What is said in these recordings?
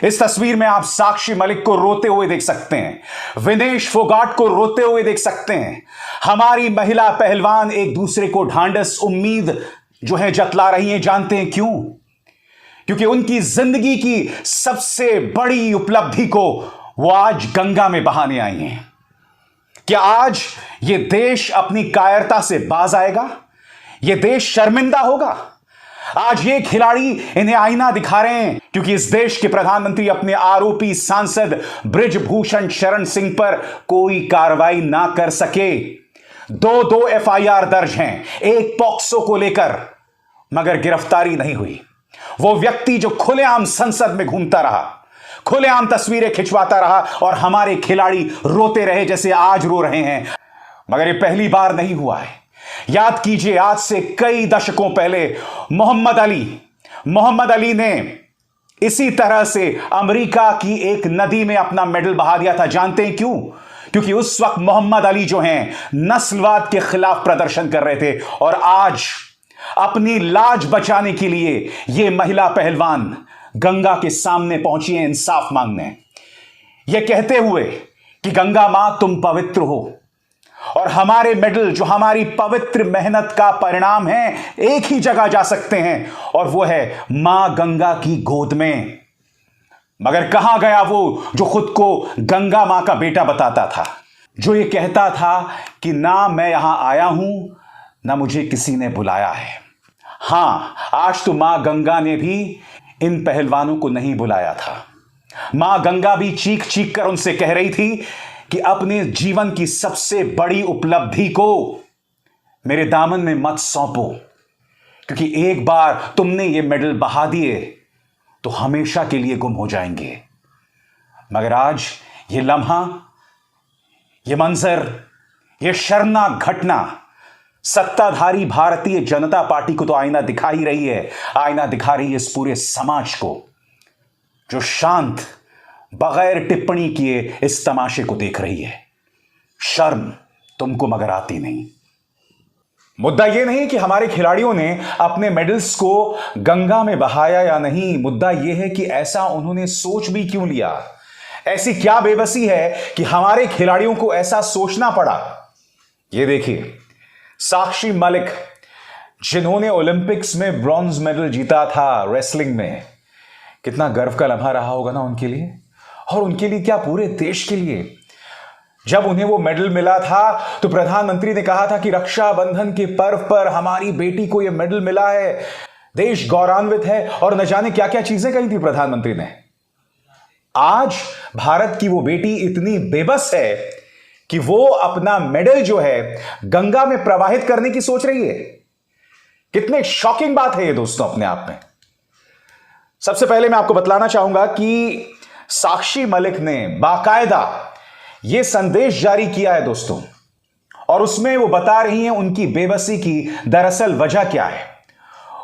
इस तस्वीर में आप साक्षी मलिक को रोते हुए देख सकते हैं, विनेश फोगाट को रोते हुए देख सकते हैं। हमारी महिला पहलवान एक दूसरे को ढांढस, उम्मीद जो है जतला रही हैं। जानते हैं क्यों? क्योंकि उनकी जिंदगी की सबसे बड़ी उपलब्धि को वो आज गंगा में बहाने आई हैं। क्या आज ये देश अपनी कायरता से बाज आएगा? ये देश शर्मिंदा होगा? आज ये खिलाड़ी इन्हें आईना दिखा रहे हैं क्योंकि इस देश के प्रधानमंत्री अपने आरोपी सांसद बृजभूषण शरण सिंह पर कोई कार्रवाई ना कर सके। दो एफआईआर दर्ज हैं, एक पॉक्सो को लेकर, मगर गिरफ्तारी नहीं हुई। वो व्यक्ति जो खुलेआम संसद में घूमता रहा, खुलेआम तस्वीरें खिंचवाता रहा और हमारे खिलाड़ी रोते रहे जैसे आज रो रहे हैं। मगर ये पहली बार नहीं हुआ है। याद कीजिए, आज से कई दशकों पहले मोहम्मद अली ने इसी तरह से अमेरिका की एक नदी में अपना मेडल बहा दिया था। जानते हैं क्यों? क्योंकि उस वक्त मोहम्मद अली जो हैं नस्लवाद के खिलाफ प्रदर्शन कर रहे थे और आज अपनी लाज बचाने के लिए यह महिला पहलवान गंगा के सामने पहुंची है इंसाफ मांगने, यह कहते हुए कि गंगा मां तुम पवित्र हो और हमारे मेडल जो हमारी पवित्र मेहनत का परिणाम है एक ही जगह जा सकते हैं और वो है मां गंगा की गोद में। मगर कहां गया वो जो खुद को गंगा मां का बेटा बताता था, जो ये कहता था कि ना मैं यहां आया हूं ना मुझे किसी ने बुलाया है। हां, आज तो मां गंगा ने भी इन पहलवानों को नहीं बुलाया था। मां गंगा भी चीख चीख कर उनसे कह रही थी कि अपने जीवन की सबसे बड़ी उपलब्धि को मेरे दामन में मत सौंपो, क्योंकि एक बार तुमने ये मेडल बहा दिए तो हमेशा के लिए गुम हो जाएंगे। मगर आज ये लम्हा, ये मंजर, ये शर्मनाक घटना सत्ताधारी भारतीय जनता पार्टी को तो आईना दिखा ही रही है, आईना दिखा रही है इस पूरे समाज को जो शांत बगैर टिप्पणी किए इस तमाशे को देख रही है। शर्म तुमको मगर आती नहीं। मुद्दा यह नहीं कि हमारे खिलाड़ियों ने अपने मेडल्स को गंगा में बहाया या नहीं, मुद्दा यह है कि ऐसा उन्होंने सोच भी क्यों लिया। ऐसी क्या बेबसी है कि हमारे खिलाड़ियों को ऐसा सोचना पड़ा। यह देखिए, साक्षी मलिक जिन्होंने ओलंपिक्स में ब्रॉन्ज मेडल जीता था रेसलिंग में, कितना गर्व का लम्हा रहा होगा ना उनके लिए, और उनके लिए क्या पूरे देश के लिए। जब उन्हें वो मेडल मिला था तो प्रधानमंत्री ने कहा था कि रक्षाबंधन के पर्व पर हमारी बेटी को यह मेडल मिला है, देश गौरवान्वित है, और न जाने क्या क्या चीजें कही थी प्रधानमंत्री ने। आज भारत की वो बेटी इतनी बेबस है कि वो अपना मेडल जो है गंगा में प्रवाहित करने की सोच रही है। कितने शॉकिंग बात है ये दोस्तों अपने आप में। सबसे पहले मैं आपको बतलाना चाहूंगा कि साक्षी मलिक ने बाकायदा यह संदेश जारी किया है दोस्तों, और उसमें वो बता रही हैं उनकी बेबसी की दरअसल वजह क्या है।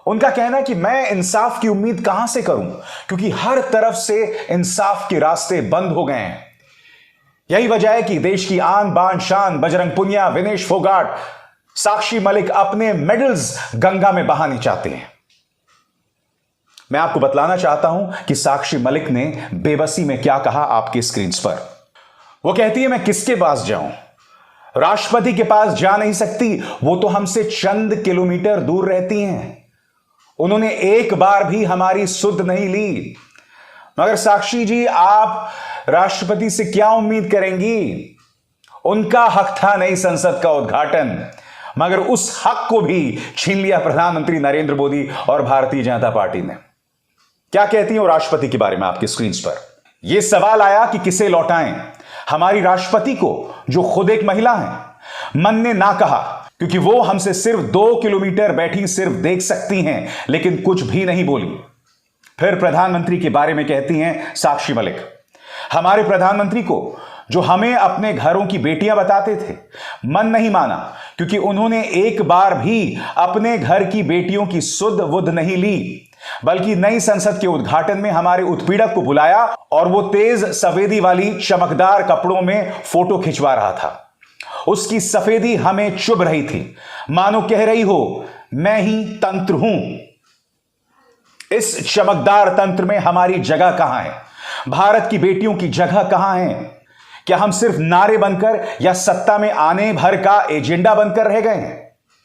उनका कहना है कि मैं इंसाफ की उम्मीद कहां से करूं, क्योंकि हर तरफ से इंसाफ के रास्ते बंद हो गए हैं। यही वजह है कि देश की आन बान शान बजरंग पुनिया, विनेश फोगाट, साक्षी मलिक अपने मेडल्स गंगा में बहाने चाहते हैं। मैं आपको बतलाना चाहता हूं कि साक्षी मलिक ने बेबसी में क्या कहा आपकी स्क्रीन पर। वो कहती है, मैं किसके पास जाऊं, राष्ट्रपति के पास जा नहीं सकती, वो तो हमसे चंद किलोमीटर दूर रहती हैं, उन्होंने एक बार भी हमारी सुध नहीं ली। मगर साक्षी जी, आप राष्ट्रपति से क्या उम्मीद करेंगी? उनका हक था नई संसद का उद्घाटन, मगर उस हक को भी छीन लिया प्रधानमंत्री नरेंद्र मोदी और भारतीय जनता पार्टी ने। क्या कहती हैं वो राष्ट्रपति के बारे में आपकी स्क्रीन पर? यह सवाल आया कि किसे लौटाएं, हमारी राष्ट्रपति को जो खुद एक महिला हैं। मन ने ना कहा, क्योंकि वो हमसे सिर्फ 2 किलोमीटर बैठी सिर्फ देख सकती हैं, लेकिन कुछ भी नहीं बोली। फिर प्रधानमंत्री के बारे में कहती हैं साक्षी मलिक, हमारे प्रधानमंत्री को जो हमें अपने घरों की बेटियां बताते थे, मन नहीं माना, क्योंकि उन्होंने एक बार भी अपने घर की बेटियों की सुध वुध नहीं ली, बल्कि नई संसद के उद्घाटन में हमारे उत्पीड़क को बुलाया और वो तेज सफेदी वाली चमकदार कपड़ों में फोटो खिंचवा रहा था। उसकी सफेदी हमें चुभ रही थी, मानो कह रही हो मैं ही तंत्र हूं। इस चमकदार तंत्र में हमारी जगह कहां है? भारत की बेटियों की जगह कहां है? क्या हम सिर्फ नारे बनकर या सत्ता में आने भर का एजेंडा बनकर रह गए हैं?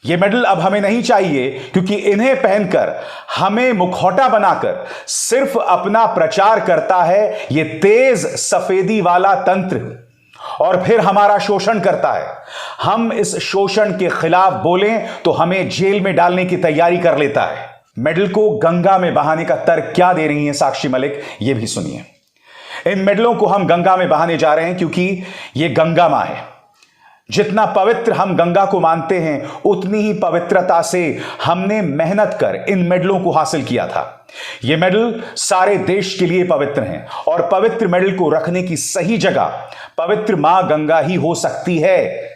ये मेडल अब हमें नहीं चाहिए, क्योंकि इन्हें पहनकर हमें मुखौटा बनाकर सिर्फ अपना प्रचार करता है ये तेज सफेदी वाला तंत्र, और फिर हमारा शोषण करता है। हम इस शोषण के खिलाफ बोलें तो हमें जेल में डालने की तैयारी कर लेता है। मेडल को गंगा में बहाने का तर्क क्या दे रही हैं साक्षी मलिक, यह भी सुनिए। इन मेडलों को हम गंगा में बहाने जा रहे हैं क्योंकि यह गंगा मां है। जितना पवित्र हम गंगा को मानते हैं, उतनी ही पवित्रता से हमने मेहनत कर इन मेडलों को हासिल किया था। ये मेडल सारे देश के लिए पवित्र हैं, और पवित्र मेडल को रखने की सही जगह पवित्र मां गंगा ही हो सकती है,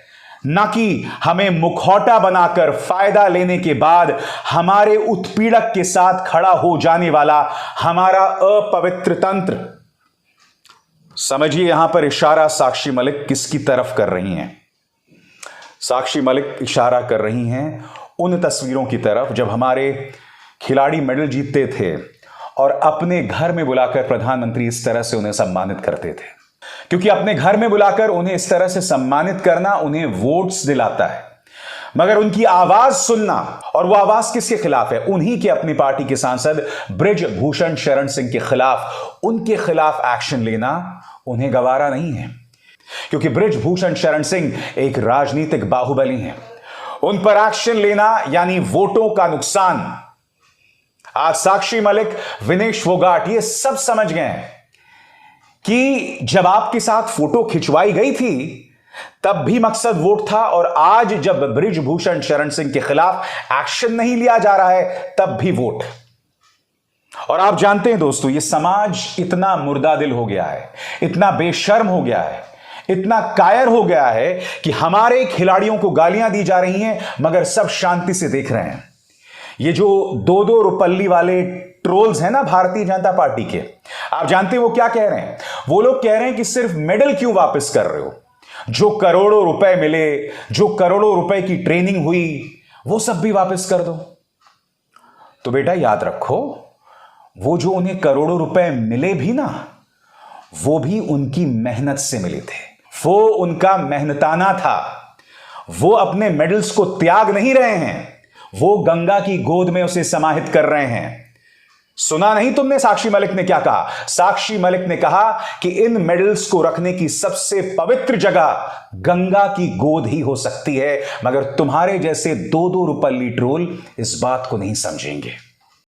ना कि हमें मुखौटा बनाकर फायदा लेने के बाद हमारे उत्पीड़क के साथ खड़ा हो जाने वाला हमारा अपवित्र तंत्र। समझिए यहां पर इशारा साक्षी मलिक किसकी तरफ कर रही हैं। साक्षी मलिक इशारा कर रही हैं उन तस्वीरों की तरफ जब हमारे खिलाड़ी मेडल जीतते थे और अपने घर में बुलाकर प्रधानमंत्री इस तरह से उन्हें सम्मानित करते थे, क्योंकि अपने घर में बुलाकर उन्हें इस तरह से सम्मानित करना उन्हें वोट्स दिलाता है। मगर उनकी आवाज सुनना, और वो आवाज किसके खिलाफ है? उन्हीं के अपनी पार्टी के सांसद बृजभूषण शरण सिंह के खिलाफ, उनके खिलाफ एक्शन लेना उन्हें गवारा नहीं है, क्योंकि बृजभूषण शरण सिंह एक राजनीतिक बाहुबली हैं। उन पर एक्शन लेना यानी वोटों का नुकसान। आज साक्षी मलिक, विनेश फोगाट ये सब समझ गए हैं कि जब आपके साथ फोटो खिंचवाई गई थी तब भी मकसद वोट था, और आज जब बृजभूषण शरण सिंह के खिलाफ एक्शन नहीं लिया जा रहा है तब भी वोट। और आप जानते हैं दोस्तों, यह समाज इतना मुर्दा दिल हो गया है, इतना बेशर्म हो गया है, इतना कायर हो गया है कि हमारे खिलाड़ियों को गालियां दी जा रही हैं मगर सब शांति से देख रहे हैं। ये जो 2-2 रुपल्ली वाले ट्रोल्स हैं ना भारतीय जनता पार्टी के, आप जानते हैं वो क्या कह रहे हैं? वो लोग कह रहे हैं कि सिर्फ मेडल क्यों वापस कर रहे हो? जो करोड़ों रुपए मिले, जो करोड़ों रुपए की ट्रेनिंग हुई, वो सब भी वापस कर दो। तो बेटा याद रखो, वो जो उन्हें करोड़ों रुपए मिले भी ना, वो भी उनकी मेहनत से मिले थे। वो उनका मेहनताना था। वो अपने मेडल्स को त्याग नहीं रहे हैं, वो गंगा की गोद में उसे समाहित कर रहे हैं। सुना नहीं तुमने साक्षी मलिक ने क्या कहा? साक्षी मलिक ने कहा कि इन मेडल्स को रखने की सबसे पवित्र जगह गंगा की गोद ही हो सकती है, मगर तुम्हारे जैसे 2-2 रुपल्ली ट्रोल इस बात को नहीं समझेंगे।